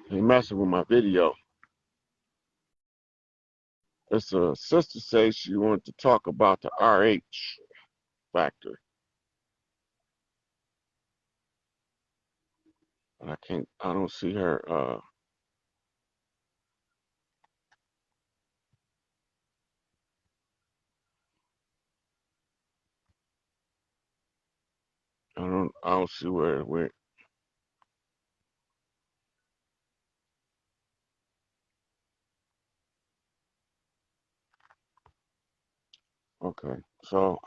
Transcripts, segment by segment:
He messing with my video. It's a sister says she wanted to talk about the RH factor. And I don't see her, I don't see where it went. Okay. So,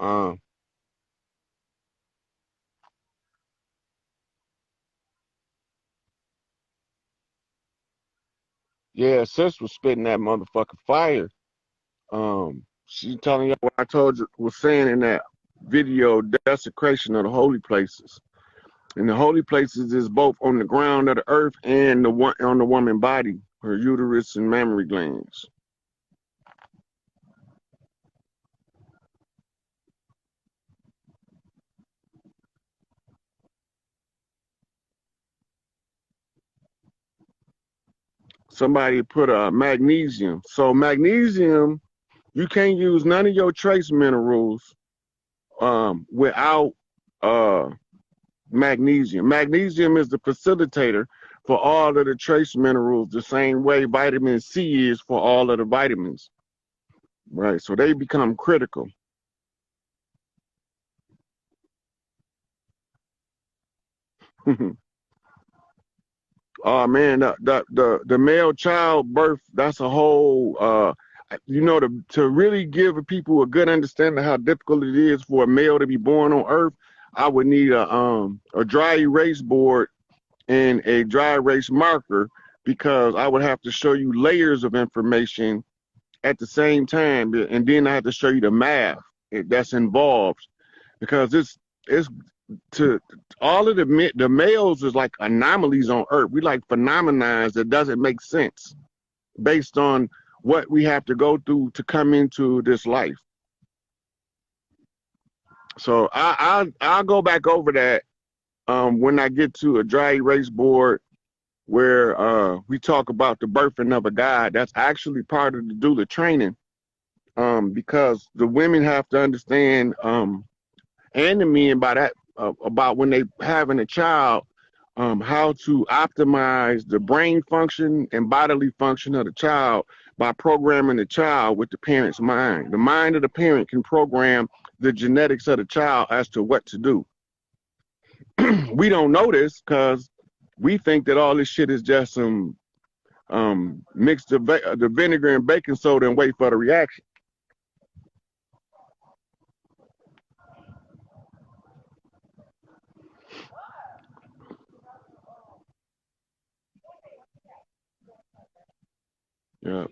yeah, sis was spitting that motherfucking fire. She telling you what I told you, was saying in that video, desecration of the holy places. And the holy places is both on the ground of the earth and the one on the woman body, her uterus and mammary glands. Somebody put a magnesium. So magnesium, you can't use none of your trace minerals without uh, magnesium. Magnesium is the facilitator for all of the trace minerals, the same way vitamin C is for all of the vitamins. Right. So they become critical. Oh man, the male child birth, that's a whole to really give people a good understanding of how difficult it is for a male to be born on earth, I would need a dry erase board and a dry erase marker, because I would have to show you layers of information at the same time, and then I have to show you the math that's involved, because it's to all of the males is like anomalies on earth. We like phenomena that doesn't make sense based on what we have to go through to come into this life. So I'll go back over that when I get to a dry erase board where we talk about the birthing of a god. That's actually part of the doula training, because the women have to understand, and the men by that, about when they having a child, how to optimize the brain function and bodily function of the child by programming the child with the parent's mind. The mind of the parent can program the genetics of the child as to what to do. We don't know this because we think that all this shit is just some mix the vinegar and baking soda and wait for the reaction. Yeah.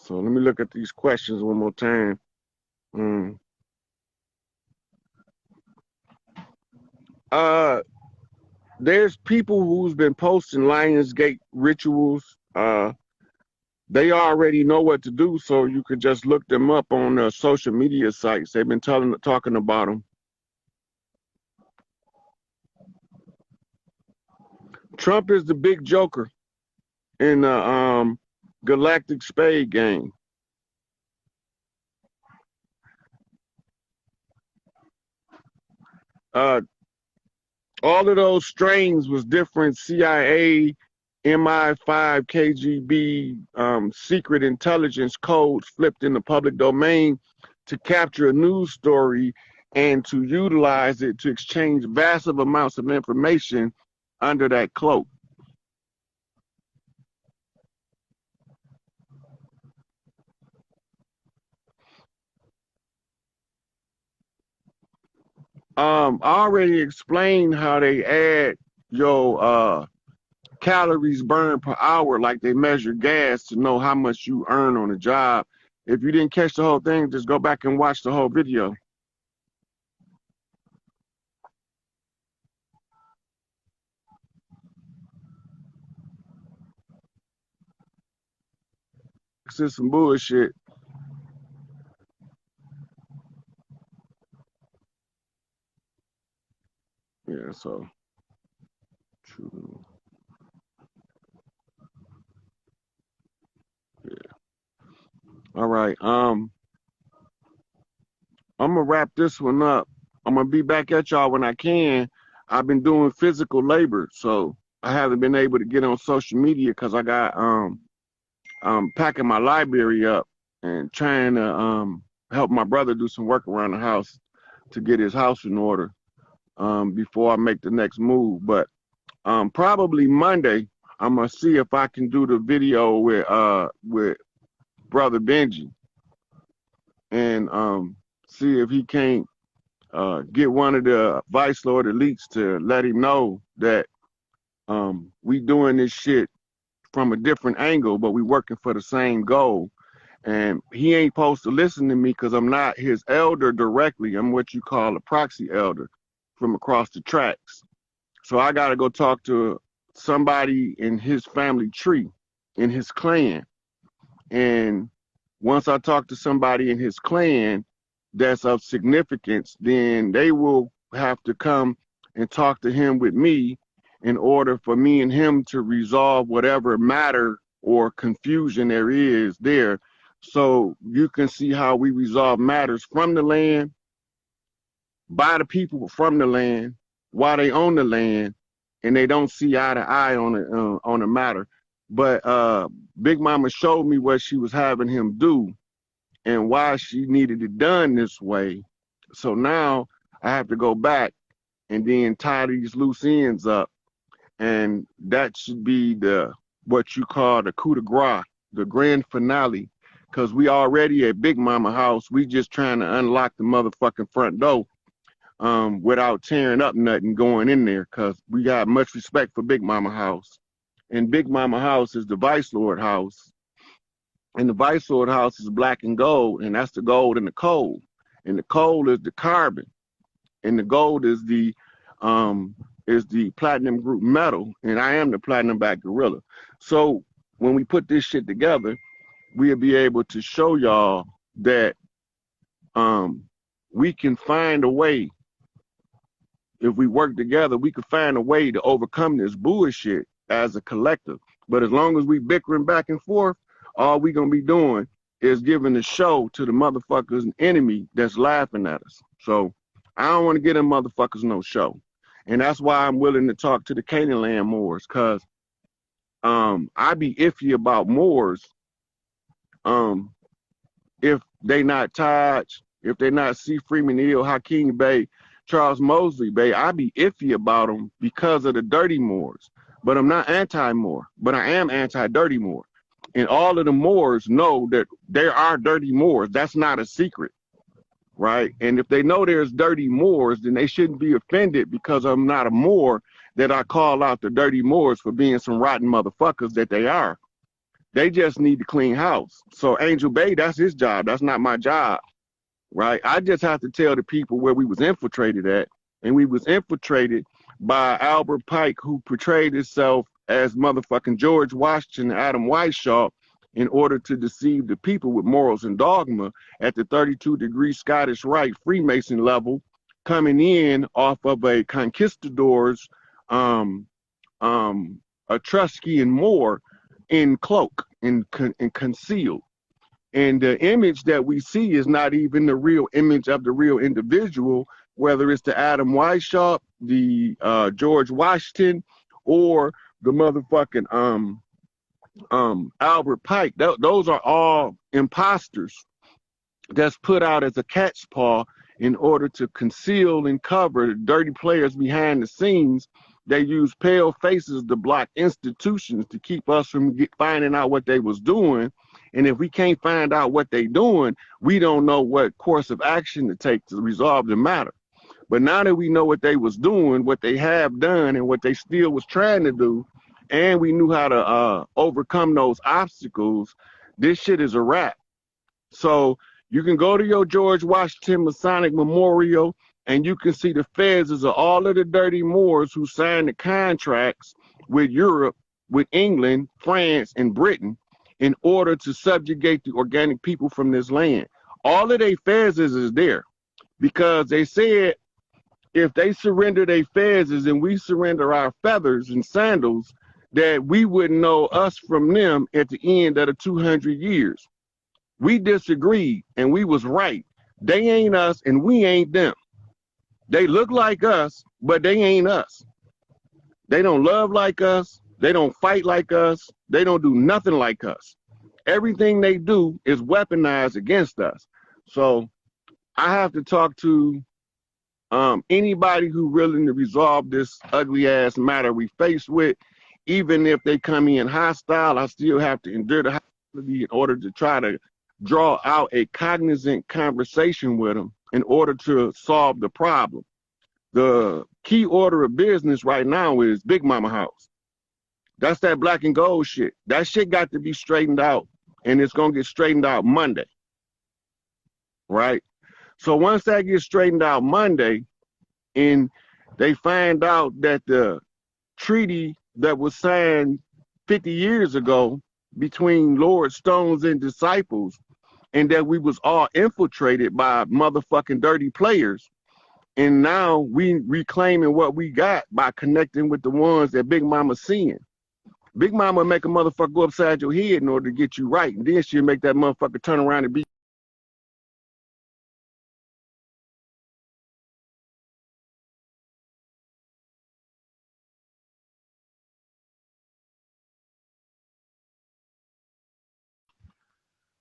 So let me look at these questions one more time. Mm. Uh, there's people who's been posting Lionsgate rituals. They already know what to do, so you could just look them up on social media sites. They've been talking about them. Trump is the big joker in the galactic spade game. Uh, all of those strains was different CIA, MI5, KGB, secret intelligence codes flipped in the public domain to capture a news story and to utilize it to exchange massive amounts of information under that cloak. I already explained how they add your calories burned per hour, like they measure gas to know how much you earn on a job. If you didn't catch the whole thing, just go back and watch the whole video. This is some bullshit. Yeah, so true. All right. I'm gonna wrap this one up. I'm gonna be back at y'all when I can. I've been doing physical labor, so I haven't been able to get on social media because I got packing my library up and trying to help my brother do some work around the house to get his house in order before I make the next move. But probably Monday, I'm gonna see if I can do the video with brother Benji and see if he can't get one of the Vice Lord elites to let him know that we doing this shit from a different angle, but we working for the same goal. And he ain't supposed to listen to me because I'm not his elder directly. I'm what you call a proxy elder from across the tracks. So I got to go talk to somebody in his family tree, in his clan. And once I talk to somebody in his clan that's of significance, then they will have to come and talk to him with me in order for me and him to resolve whatever matter or confusion there is there. So you can see how we resolve matters from the land, by the people from the land, while they own the land, and they don't see eye to eye on the matter. But Big Mama showed me what she was having him do and why she needed it done this way. So now I have to go back and then tie these loose ends up, and that should be the what you call the coup de grace, the grand finale. Because we already at Big Mama house, we just trying to unlock the motherfucking front door without tearing up nothing going in there, because we got much respect for Big Mama house. And Big Mama house is the Vice Lord house. And the Vice Lord house is black and gold, and that's the gold and the coal. And the coal is the carbon. And the gold is the platinum group metal. And I am the platinum back gorilla. So when we put this shit together, we'll be able to show y'all that we can find a way. If we work together, we can find a way to overcome this bullshit as a collective. But as long as we bickering back and forth, all we gonna be doing is giving the show to the motherfuckers enemy that's laughing at us. So I don't want to get them motherfuckers no show. And that's why I'm willing to talk to the Canaan land Moors, because I be iffy about Moors if they not Taj, if they not C. Freeman Hill, Hakeem Bey, Charles Mosley Bey, I be iffy about them because of the dirty Moors. But I'm not anti-Moor, but I am anti-dirty Moor. And all of the Moors know that there are dirty Moors. That's not a secret, right? And if they know there's dirty Moors, then they shouldn't be offended because I'm not a Moor that I call out the dirty Moors for being some rotten motherfuckers that they are. They just need to clean house. So Angel Bay, that's his job. That's not my job, right? I just have to tell the people where we was infiltrated at. And we was infiltrated by Albert Pike, who portrayed himself as motherfucking George Washington and Adam Weishaupt in order to deceive the people with morals and dogma at the 32-degree Scottish Rite Freemason level, coming in off of a conquistador's Etruscan Moor in cloak and concealed. And the image that we see is not even the real image of the real individual, whether it's the Adam Weishaupt, the George Washington, or the motherfucking Albert Pike. Those are all imposters that's put out as a cat's paw in order to conceal and cover the dirty players behind the scenes. They use pale faces to block institutions to keep us from finding out what they was doing. And if we can't find out what they doing, we don't know what course of action to take to resolve the matter. But now that we know what they was doing, what they have done, and what they still was trying to do, and we knew how to overcome those obstacles, this shit is a wrap. So you can go to your George Washington Masonic Memorial, and you can see the fezzes of all of the dirty Moors who signed the contracts with Europe, with England, France, and Britain in order to subjugate the organic people from this land. All of their fezzes is there because they said if they surrender their fezzes and we surrender our feathers and sandals, that we wouldn't know us from them at the end of the 200 years. We disagreed and we was right. They ain't us and we ain't them. They look like us, but they ain't us. They don't love like us. They don't fight like us. They don't do nothing like us. Everything they do is weaponized against us. So I have to talk to anybody who willing to resolve this ugly ass matter we face with. Even if they come in hostile, I still have to endure the hostility in order to try to draw out a cognizant conversation with them in order to solve the problem. The key order of business right now is Big Mama House. That's that black and gold shit. That shit got to be straightened out, and it's going to get straightened out Monday, right? So once that gets straightened out Monday, and they find out that the treaty that was signed 50 years ago between Lord Stones and disciples, and that we was all infiltrated by motherfucking dirty players, and now we reclaiming what we got by connecting with the ones that Big Mama seeing. Big Mama make a motherfucker go upside your head in order to get you right, and then she'll make that motherfucker turn around and be.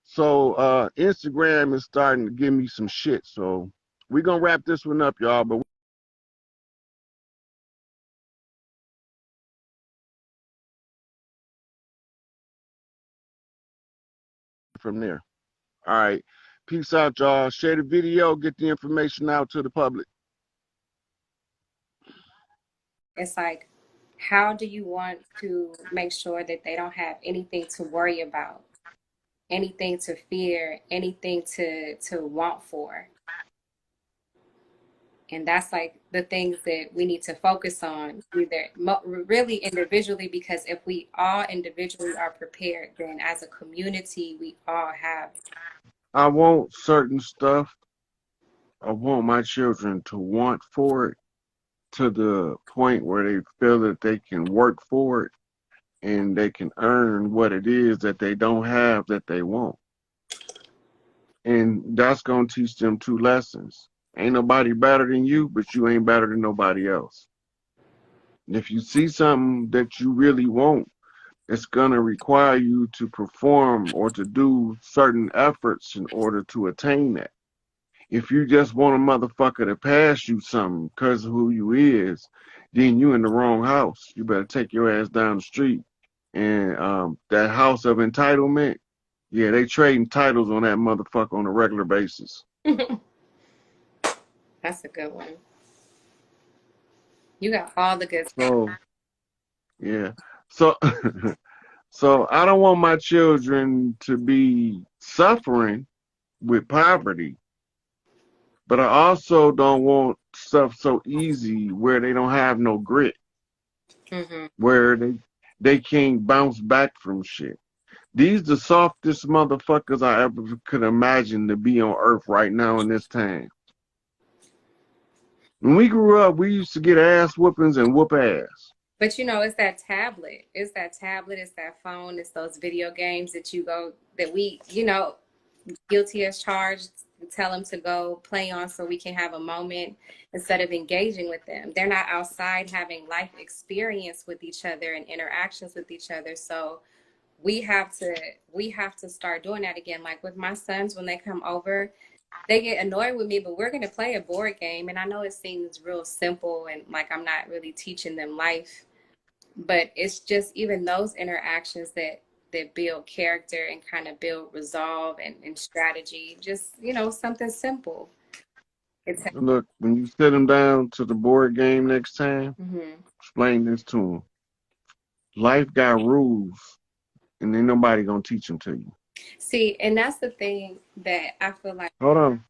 So Instagram is starting to give me some shit. So we're gonna wrap this one up, y'all, but from there. All right. Peace out, y'all. Share the video, get the information out to the public. It's like, how do you want to make sure that they don't have anything to worry about, anything to fear, anything to want for? And that's like the things that we need to focus on, either really individually, because if we all individually are prepared, then as a community, we all have. I want certain stuff. I want my children to want for it to the point where they feel that they can work for it and they can earn what it is that they don't have that they want. And that's going to teach them two lessons. Ain't nobody better than you, but you ain't better than nobody else. And if you see something that you really want, it's going to require you to perform or to do certain efforts in order to attain that. If you just want a motherfucker to pass you something because of who you is, then you in the wrong house. You better take your ass down the street. And that house of entitlement, yeah, they trading titles on that motherfucker on a regular basis. That's a good one. You got all the good stuff. So, yeah. So, so I don't want my children to be suffering with poverty, but I also don't want stuff so easy where they don't have no grit, where they can't bounce back from shit. These the softest motherfuckers I ever could imagine to be on earth right now in this time. When we grew up, we used to get ass whoopings and whoop ass. But you know, it's that tablet. It's that tablet. It's that phone. It's those video games that we, guilty as charged, tell them to go play on so we can have a moment instead of engaging with them. They're not outside having life experience with each other and interactions with each other. So we have to start doing that again. Like with my sons, when they come over, they get annoyed with me, but we're going to play a board game. And I know it seems real simple and like I'm not really teaching them life, but it's just even those interactions that build character and kind of build resolve and strategy. Just, something simple. Look, when you sit them down to the board game next time, explain this to them. Life got rules, and ain't nobody going to teach them to you. See, and that's the thing that I feel like. Hold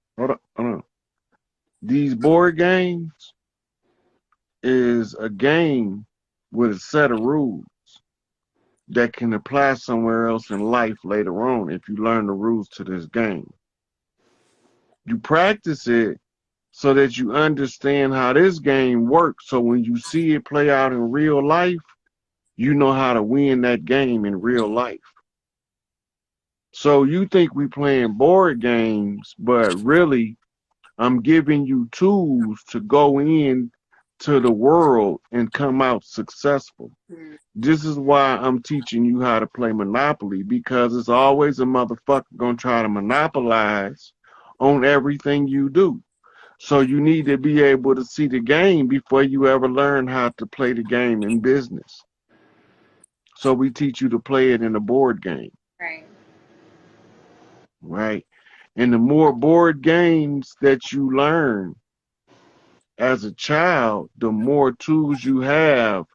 on. These board games is a game with a set of rules that can apply somewhere else in life later on if you learn the rules to this game. You practice it so that you understand how this game works, so when you see it play out in real life, you know how to win that game in real life. So you think we playing board games, but really I'm giving you tools to go in to the world and come out successful. Mm. This is why I'm teaching you how to play Monopoly, because it's always a motherfucker gonna try to monopolize on everything you do. So you need to be able to see the game before you ever learn how to play the game in business. So we teach you to play it in a board game, Right. right? And the more board games that you learn as a child, the more tools you have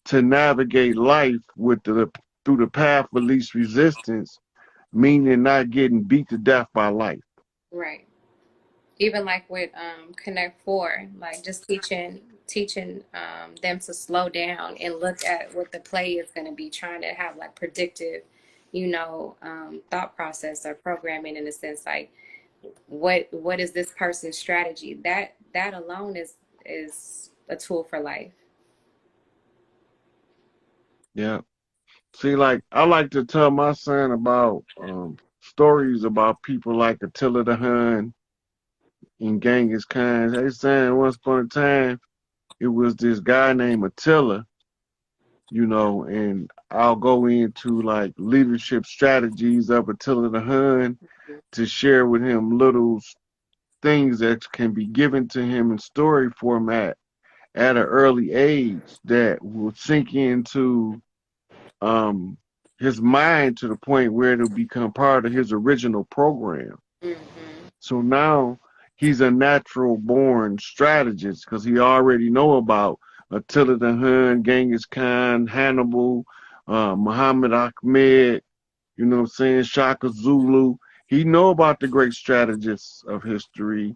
to navigate life with the through the path of least resistance, meaning not getting beat to death by life. Right. Even like with Connect Four, like just teaching them to slow down and look at what the play is going to be, trying to have like predictive, thought process or programming in a sense. Like, what is this person's strategy? That alone is a tool for life. Yeah. See, like I like to tell my son about stories about people like Attila the Hun and Genghis Khan. They saying once upon a time it was this guy named Attila, and I'll go into like leadership strategies of Attila the Hun to share with him little things that can be given to him in story format at an early age that will sink into um, his mind to the point where it'll become part of his original program. Mm-hmm. So now he's a natural born strategist because he already know about Attila the Hun, Genghis Khan, Hannibal, Muhammad Ahmed, you know what I'm saying, Shaka Zulu. He know about the great strategists of history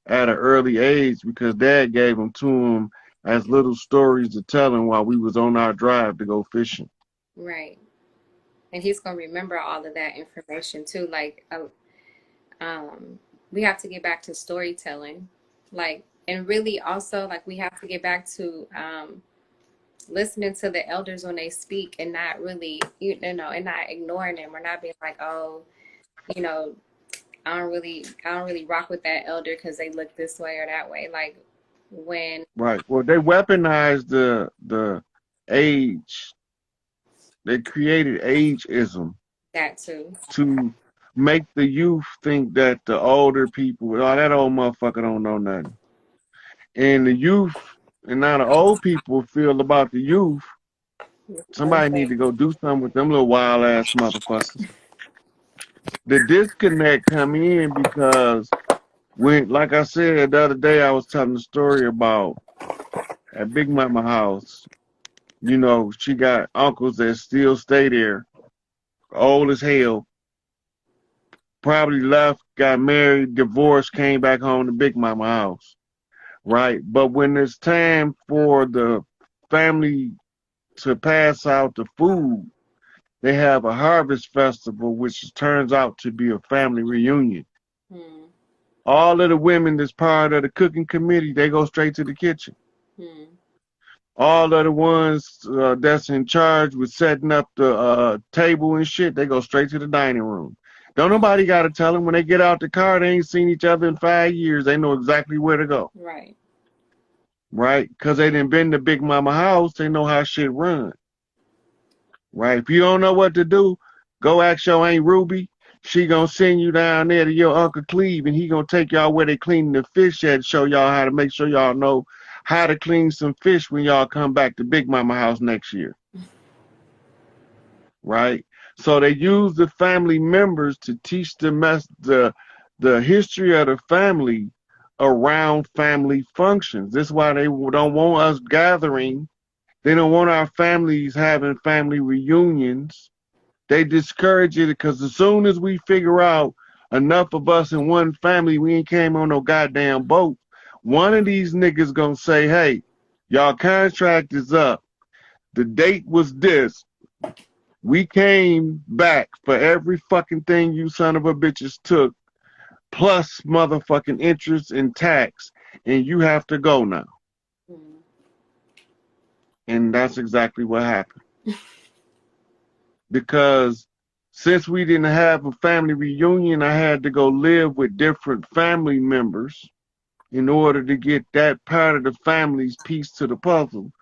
at an early age because dad gave them to him as little stories to tell him while we was on our drive to go fishing. Right. And he's gonna remember all of that information too. Like, we have to get back to storytelling, like, and really also like we have to get back to listening to the elders when they speak and not really, and not ignoring them or not being like, oh, you know, I don't really rock with that elder because they look this way or that way. Like when Right. Well, they weaponized the age. They created ageism that too. to make the youth think that the older people, oh, that old motherfucker don't know nothing. And the youth, and now the old people feel about the youth. Somebody need to go do something with them little wild ass motherfuckers. The disconnect come in because when, like I said the other day, I was telling a story about at Big Mama house. She got uncles that still stay there, old as hell. Probably left, got married, divorced, came back home to Big Mama house, right? But when it's time for the family to pass out the food, they have a harvest festival, which turns out to be a family reunion. Hmm. All of the women that's part of the cooking committee, they go straight to the kitchen. Hmm. All of the ones that's in charge with setting up the table and shit, they go straight to the dining room. Don't nobody got to tell them when they get out the car, they ain't seen each other in 5 years. They know exactly where to go, Right. right? Because they done been to Big Mama house, they know how shit run, right? If you don't know what to do, go ask your Aunt Ruby. She gonna send you down there to your Uncle Cleve, and he gonna take y'all where they clean the fish at and show y'all how to make sure y'all know how to clean some fish when y'all come back to Big Mama house next year, right? So they use the family members to teach the history of the family around family functions. This is why they don't want us gathering. They don't want our families having family reunions. They discourage it because as soon as we figure out enough of us in one family, we ain't came on no goddamn boat. One of these niggas gonna say, hey, y'all contract is up. The date was this. We came back for every fucking thing you son of a bitches took, plus motherfucking interest and tax, and you have to go now. Hmm. And that's exactly what happened. Because since we didn't have a family reunion, I had to go live with different family members in order to get that part of the family's piece to the puzzle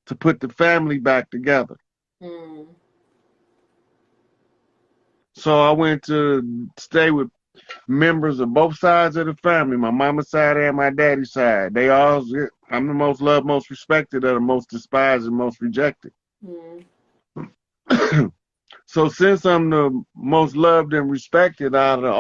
to put the family back together. Mm. So I went to stay with members of both sides of the family, my mama's side and my daddy's side. They all, I'm the most loved, most respected, or the most despised and most rejected. Mm. So since I'm the most loved and respected out of